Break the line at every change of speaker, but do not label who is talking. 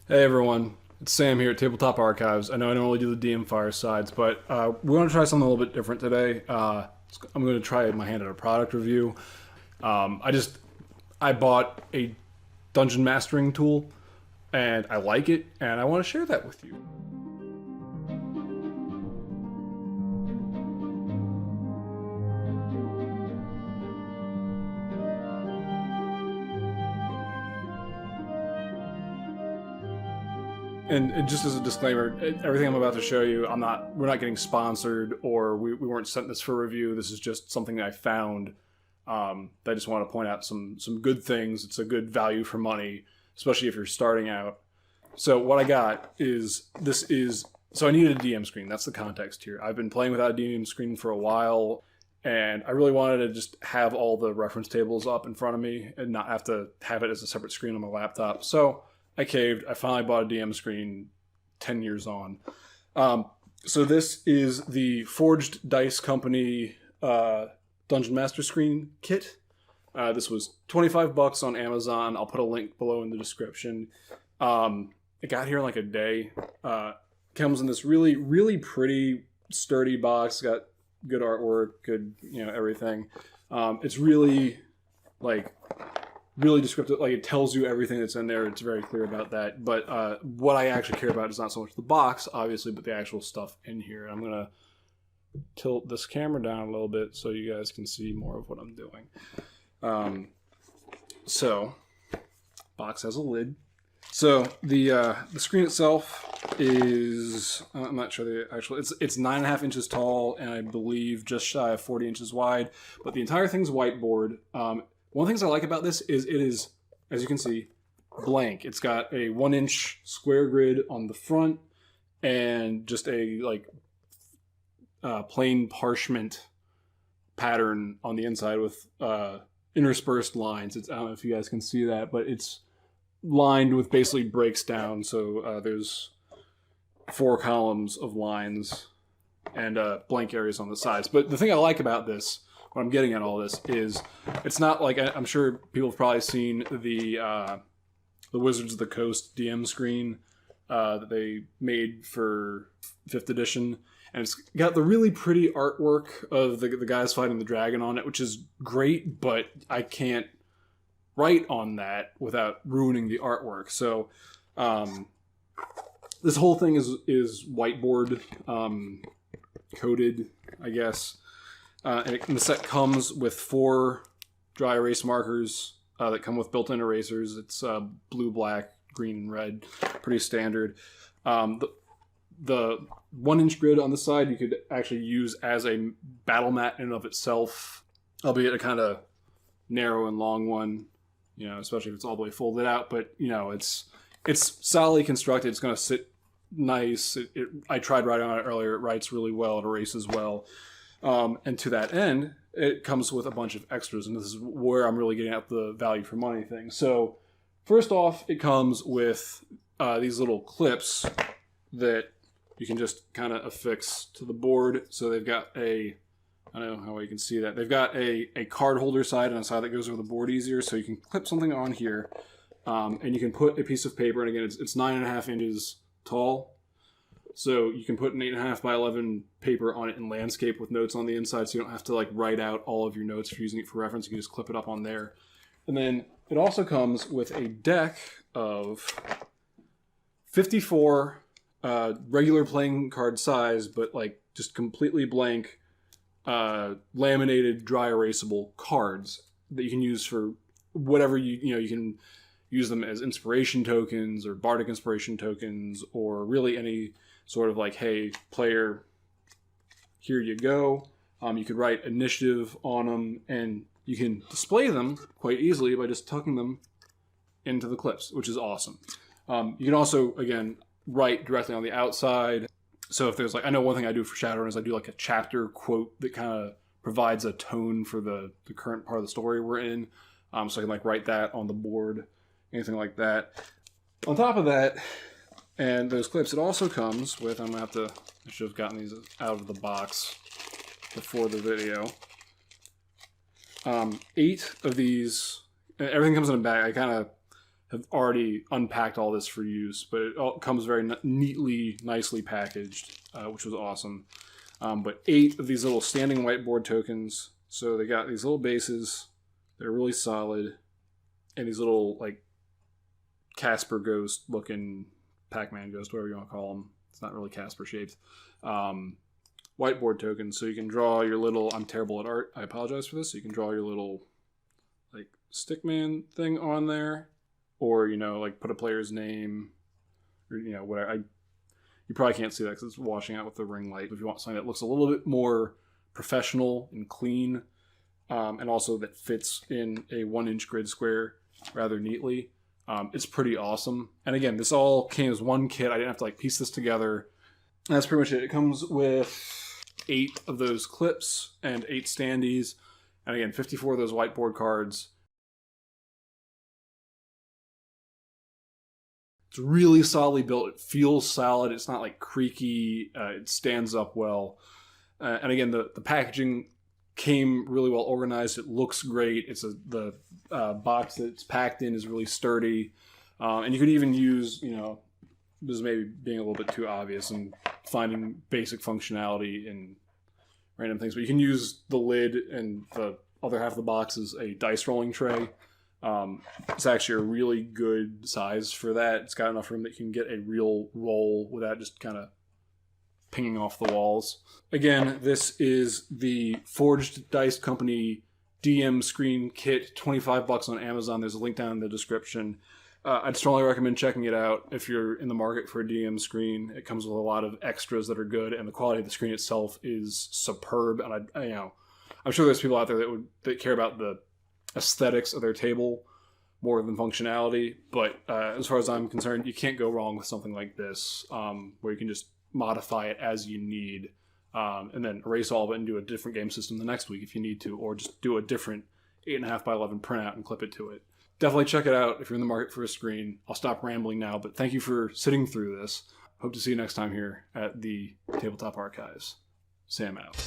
Hey everyone, it's Sam here at Tabletop Archives. I know I normally do the DM firesides, but we want to try something a little bit different today. I'm going to try my hand at a product review. I bought a dungeon mastering tool, and I like it, and I want to share that with you. And just as a disclaimer, everything I'm about to show you, we're not getting sponsored, or we weren't sent this for review. This is just something I found that I just want to point out some good things. It's a good value for money, especially if you're starting out. So what I got is so I needed a DM screen. That's the context here. I've been playing without a DM screen for a while, and I really wanted to just have all the reference tables up in front of me and not have to have it as a separate screen on my laptop. So I caved. I finally bought a DM screen 10 years on. So this is the Forged Dice Company Dungeon Master Screen kit. This was $25 on Amazon. I'll put a link below in the description. It got here in like a day. Comes in this really, really pretty, sturdy box. Got good artwork, good, everything. It's really, really descriptive. Like, it tells you everything that's in there. It's very clear about that. But what I actually care about is not so much the box, obviously, but the actual stuff in here. I'm gonna tilt this camera down a little bit so you guys can see more of what I'm doing. So box has a lid. So the screen itself is, I'm not sure the actual, it's 9.5 inches tall, and I believe just shy of 40 inches wide, but the entire thing's whiteboard. One of the things I like about this is it is, as you can see, blank. It's got a 1-inch square grid on the front and just a plain parchment pattern on the inside with interspersed lines. I don't know if you guys can see that, but it's lined with basically breaks down. So there's 4 columns of lines and blank areas on the sides. But the thing I like about this, what I'm getting at all this, is it's not like, I'm sure people have probably seen the Wizards of the Coast DM screen that they made for 5th edition. And it's got the really pretty artwork of the guys fighting the dragon on it, which is great, but I can't write on that without ruining the artwork. So this whole thing is whiteboard coated, I guess. And the set comes with 4 dry erase markers that come with built-in erasers. It's blue, black, green, and red. Pretty standard. The 1-inch grid on the side you could actually use as a battle mat in and of itself, albeit a kind of narrow and long one, especially if it's all the way folded out. But, it's solidly constructed. It's going to sit nice. I tried writing on it earlier. It writes really well. It erases well. And to that end, it comes with a bunch of extras, and this is where I'm really getting at the value for money thing. So first off, it comes with these little clips that you can just kind of affix to the board. So they've got I don't know how well you can see that. They've got a card holder side and a side that goes over the board easier, so you can clip something on here, and you can put a piece of paper, and again, it's 9.5 inches tall. So you can put an 8.5 by 11 paper on it in landscape with notes on the inside, so you don't have to write out all of your notes if you're using it for reference. You can just clip it up on there. And then it also comes with a deck of 54 regular playing card size, but just completely blank, laminated, dry erasable cards that you can use for whatever you can use them as inspiration tokens or bardic inspiration tokens, or really any sort of hey, player, here you go. You could write initiative on them, and you can display them quite easily by just tucking them into the clips, which is awesome. You can also, again, write directly on the outside. So if there's I know one thing I do for Shadowrun is I do a chapter quote that kind of provides a tone for the current part of the story we're in. So I can write that on the board, anything like that. On top of that, and those clips, it also comes with, I should have gotten these out of the box before the video. 8 of these, everything comes in a bag. I kind of have already unpacked all this for use, but it all comes very neatly, nicely packaged, which was awesome. But 8 of these little standing whiteboard tokens. So they got these little bases. They're really solid. And these little, like, Casper ghost looking, Pac-Man ghost, whatever you want to call them. It's not really Casper shaped. Whiteboard tokens. So you can draw your little, I'm terrible at art, I apologize for this. So you can draw your little, like, stickman thing on there. Or, you know, like, put a player's name. Or, you know, whatever. You probably can't see that because it's washing out with the ring light. If you want something that looks a little bit more professional and clean, and also that fits in a 1-inch grid square rather neatly, it's pretty awesome. And again, this all came as one kit. I didn't have to like piece this together. And that's pretty much it. It comes with 8 of those clips and 8 standees. And again, 54 of those whiteboard cards. It's really solidly built. It feels solid. It's not like creaky. It stands up well. And again, the packaging came really well organized. It looks great. The box that it's packed in is really sturdy. And you could even use, you know, this is maybe being a little bit too obvious and finding basic functionality in random things, but you can use the lid, and the other half of the box is a dice rolling tray. It's actually a really good size for that. It's got enough room that you can get a real roll without just kind of pinging off the walls. Again, this is the Forged Dice Company DM Screen Kit, $25 on Amazon. There's a link down in the description. I'd strongly recommend checking it out if you're in the market for a DM screen. It comes with a lot of extras that are good, and the quality of the screen itself is superb. And I'm sure there's people out there that care about the aesthetics of their table more than functionality, but as far as I'm concerned, you can't go wrong with something like this, where you can just modify it as you need, and then erase all of it and do a different game system the next week if you need to, or just do a different 8.5 by 11 printout and clip it to it. Definitely check it out if you're in the market for a screen. I'll stop rambling now, but thank you for sitting through this. Hope to see you next time here at the Tabletop Archives. Sam out.